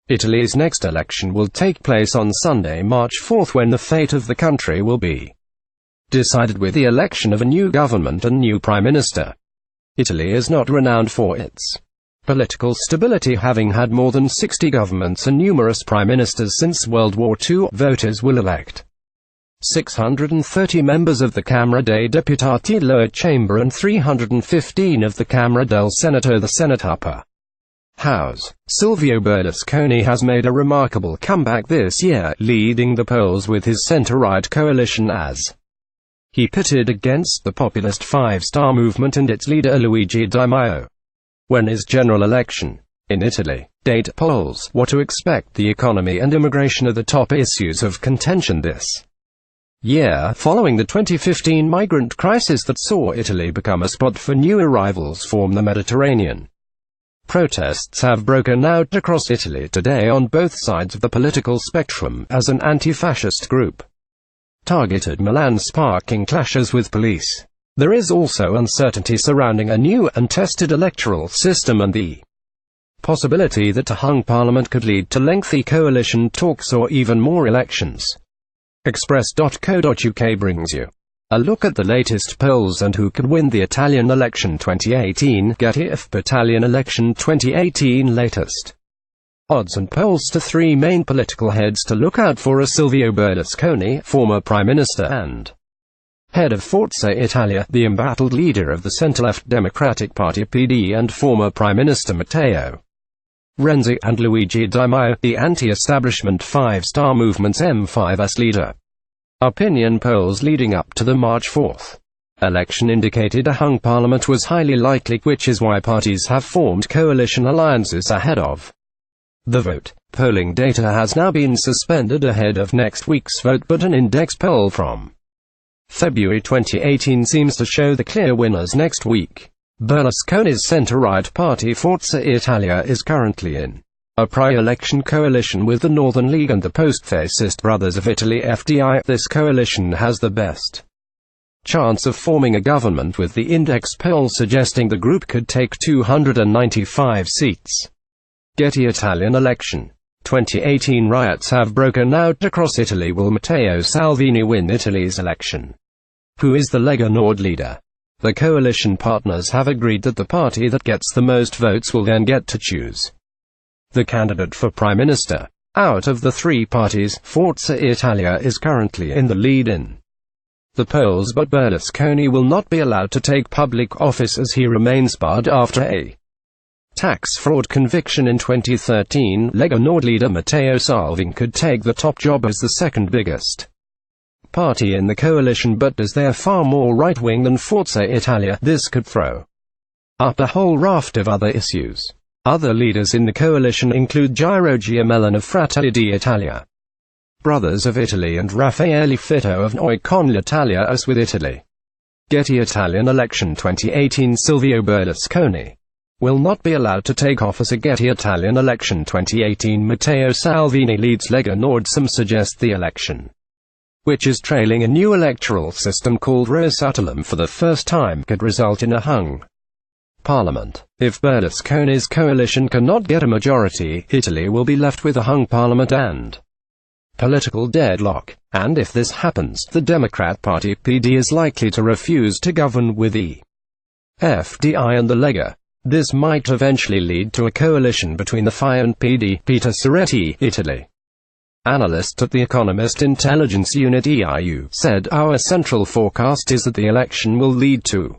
Italy's next election will take place on Sunday, March 4, when the fate of the country will be decided with the election of a new government and new prime minister. Italy is not renowned for its political stability, having had more than 60 governments and numerous prime ministers since World War II. Voters will elect 630 members of the Camera dei Deputati lower chamber and 315 of the Camera del Senato, the Senateupper house. Silvio Berlusconi has made a remarkable comeback this year, leading the polls with his centre-right coalition as he pitted against the populist Five Star Movement and its leader Luigi Di Maio. When is general election in Italy? Date polls. What to expect? The economy and immigration are the top issues of contention this year, following the 2015 migrant crisis that saw Italy become a spot for new arrivals from the Mediterranean. Protests have broken out across Italy today on both sides of the political spectrum, as an anti-fascist group targeted Milan, sparking clashes with police. There is also uncertainty surrounding a new and tested electoral system and the possibility that a hung parliament could lead to lengthy coalition talks or even more elections. Express.co.uk brings you a look at the latest polls and who could win the Italian election 2018. Deputati Italian election 2018 latest odds and polls to three main political heads to look out for are Silvio Berlusconi, former Prime Minister and head of Forza Italia, the embattled leader of the centre-left Democratic Party (PD) and former Prime Minister Matteo Renzi, and Luigi Di Maio, the anti-establishment Five Star Movement's M5's leader. Opinion polls leading up to the March 4 election indicated a hung parliament was highly likely, which is why parties have formed coalition alliances ahead of the vote. Polling data has now been suspended ahead of next week's vote, but an index poll from February 2018 seems to show the clear winners next week. Berlusconi's centre-right party Forza Italia is currently in a pre-election coalition with the Northern League and the post-fascist Brothers of Italy (FDI). This coalition has the best chance of forming a government, with the index poll suggesting the group could take 295 seats. Getty Italian election 2018 riots have broken out across Italy. Will Matteo Salvini win Italy's election? Who is the Lega Nord leader? The coalition partners have agreed that the party that gets the most votes will then get to choose the candidate for prime minister. Out of the three parties, Forza Italia is currently in the lead in the polls, but Berlusconi will not be allowed to take public office as he remains barred after a tax fraud conviction in 2013. Lega Nord leader Matteo Salvini could take the top job as the second biggest party in the coalition, but as they're far more right-wing than Forza Italia, this could throw up a whole raft of other issues. Other leaders in the coalition include Giro Giamellan of Fratelli d'Italia, Brothers of Italy, and Raffaele Fitto of Noi con l'Italia, Us with Italy. Getty Italian election 2018 Silvio Berlusconi will not be allowed to take office at Getty Italian election 2018. Matteo Salvini leads Lega Nord. Some suggest the election, which is trailing a new electoral system called Rosatellum for the first time, could result in a hung parliament. If Berlusconi's coalition cannot get a majority, Italy will be left with a hung parliament and political deadlock. And if this happens, the Democrat Party (PD) is likely to refuse to govern with the FDI and the Lega. This might eventually lead to a coalition between the FI and PD. Peter Serretti, Italy analyst at the Economist Intelligence Unit (EIU), said, "Our central forecast is that the election will lead to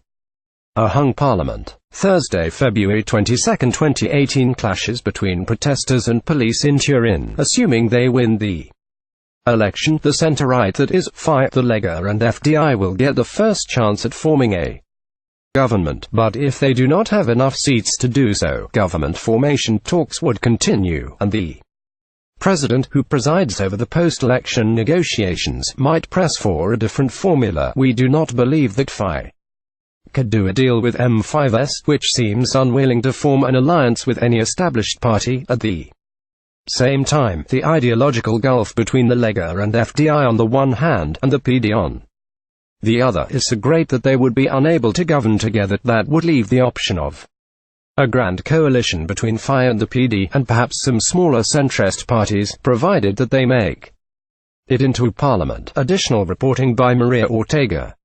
a hung parliament." Thursday, February 22, 2018. Clashes between protesters and police in Turin. Assuming they win the election, the centre-right, that is, FI, the Lega and FDI, will get the first chance at forming a government. But if they do not have enough seats to do so, government formation talks would continue, and the president, who presides over the post-election negotiations, might press for a different formula. We do not believe that FI could do a deal with M5s, which seems unwilling to form an alliance with any established party. At the same time, the ideological gulf between the Lega and FDI on the one hand, and the PD on the other, is so great that they would be unable to govern together. That would leave the option of a grand coalition between FI and the PD, and perhaps some smaller centrist parties, provided that they make it into Parliament. Additional reporting by Maria Ortega.